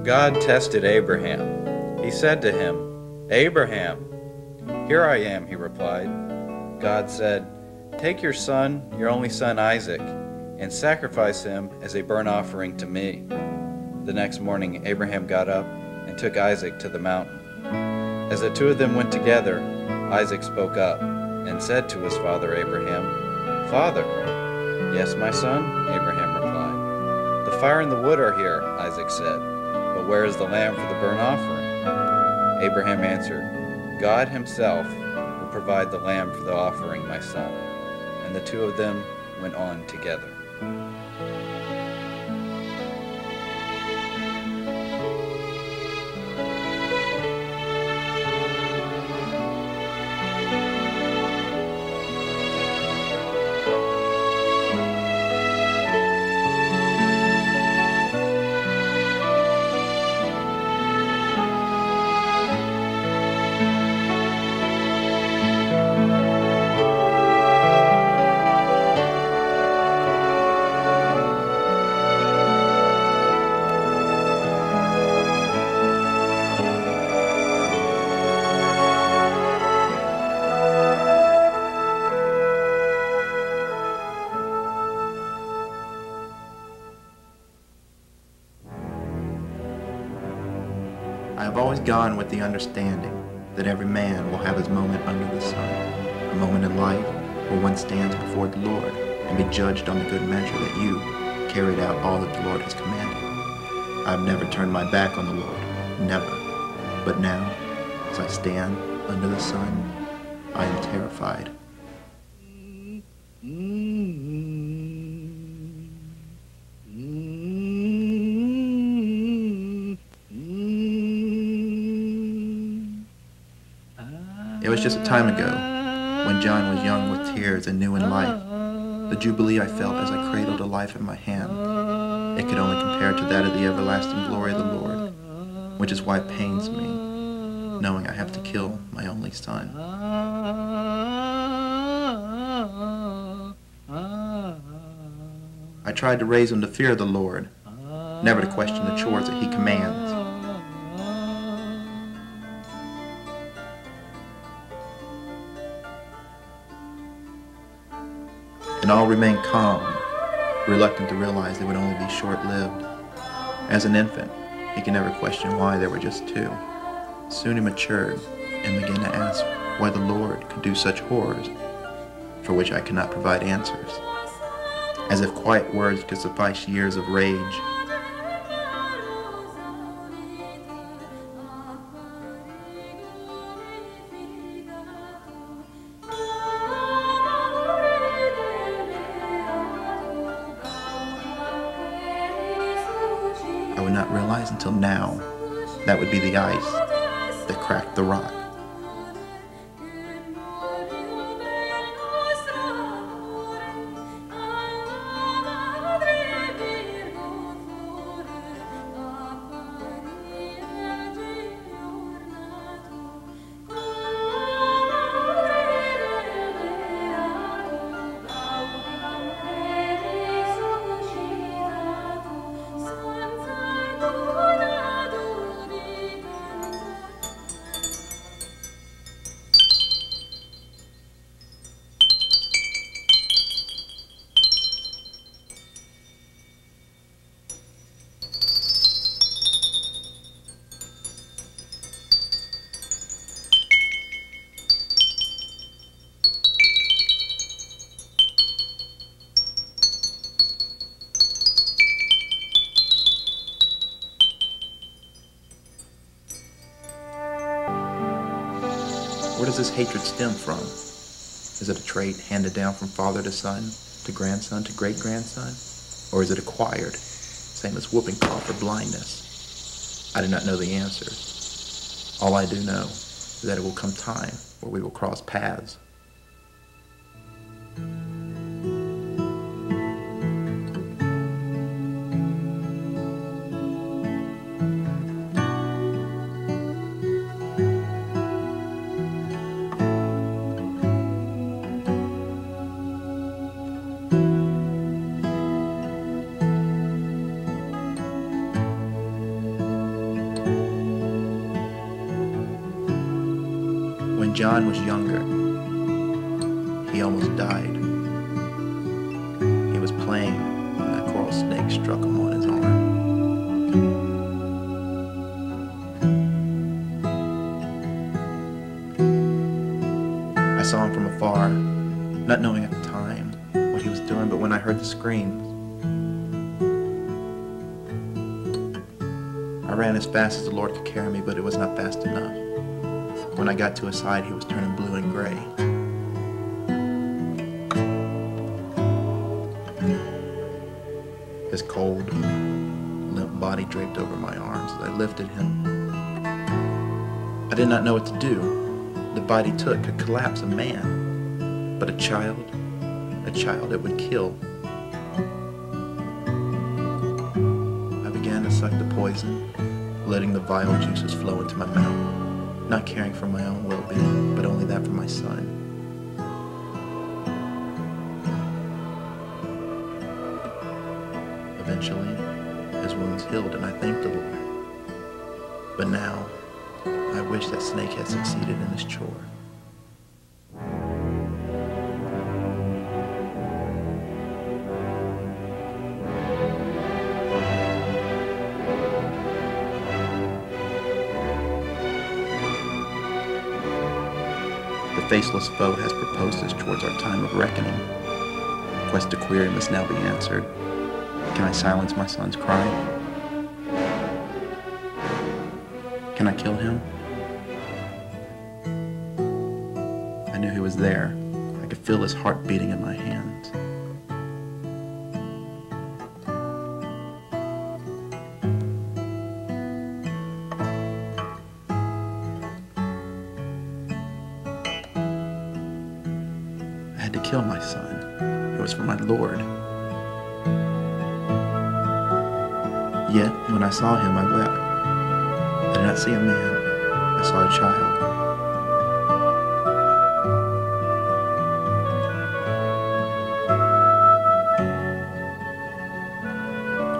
God tested Abraham. He said to him, "Abraham." "Here I am," he replied. God said, "Take your son, your only son Isaac, and sacrifice him as a burnt offering to me." The next morning Abraham got up and took Isaac to the mountain. As the two of them went together, Isaac spoke up and said to his father Abraham, "Father." "Yes, my son," Abraham replied. "The fire and the wood are here," Isaac said, "but where is the lamb for the burnt offering?" Abraham answered, "God himself will provide the lamb for the offering, my son." And the two of them went on together. I have always gone with the understanding that every man will have his moment under the sun, a moment in life where one stands before the Lord and be judged on the good measure that you carried out all that the Lord has commanded. I have never turned my back on the Lord, never. But now, as I stand under the sun, I am terrified. It was just a time ago, when John was young with tears and new in life. The jubilee I felt as I cradled a life in my hand, it could only compare to that of the everlasting glory of the Lord, which is why it pains me, knowing I have to kill my only son. I tried to raise him to fear the Lord, never to question the chores that he commands. And all remained calm, reluctant to realize they would only be short-lived. As an infant, he could never question why there were just two. Soon he matured and began to ask why the Lord could do such horrors, for which I could not provide answers. As if quiet words could suffice years of rage. I would not realize until now that would be the ice that cracked the rock. Where does this hatred stem from? Is it a trait handed down from father to son, to grandson, to great-grandson? Or is it acquired, same as whooping cough or blindness? I do not know the answer. All I do know is that it will come time where we will cross paths. John was younger. He almost died. He was playing, and that coral snake struck him on his arm. I saw him from afar, not knowing at the time what he was doing, but when I heard the screams, I ran as fast as the Lord could carry me, but it was not fast enough. When I got to his side, he was turning blue and gray. His cold, limp body draped over my arms as I lifted him. I did not know what to do. The bite he took could collapse a man, but a child it would kill. I began to suck the poison, letting the vile juices flow into my mouth, not caring for my own well-being, but only that for my son. Eventually, his wounds healed, and I thanked the Lord. But now, I wish that snake had succeeded in his chore. The faceless foe has proposed us towards our time of reckoning. Quest to query must now be answered. Can I silence my son's cry? Can I kill him? I knew he was there. I could feel his heart beating in my hands. I had to kill my son. It was for my Lord. Yet, when I saw him, I wept. I did not see a man. I saw a child.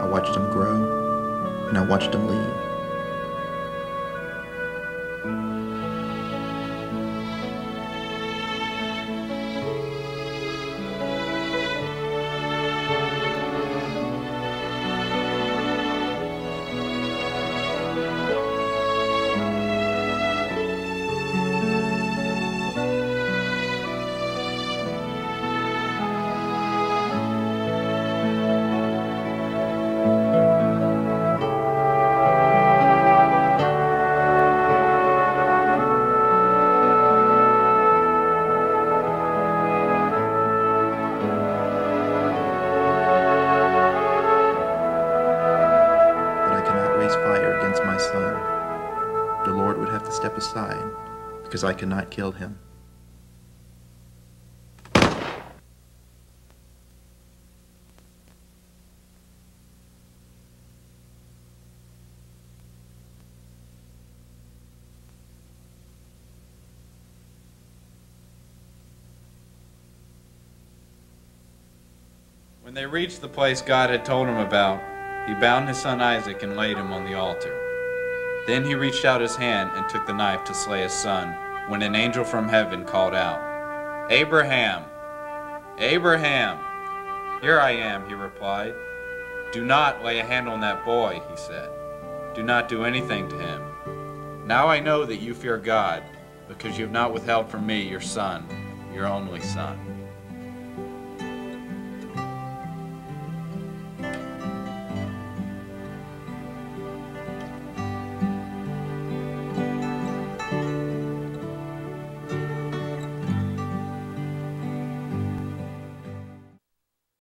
I watched him grow, and I watched him leave. Fire against my son. The Lord would have to step aside because I could not kill him. When they reached the place God had told him about, he bound his son Isaac and laid him on the altar. Then he reached out his hand and took the knife to slay his son, when an angel from heaven called out, "Abraham! Abraham!" "Here I am," he replied. "Do not lay a hand on that boy," he said. "Do not do anything to him. Now I know that you fear God, because you have not withheld from me your son, your only son."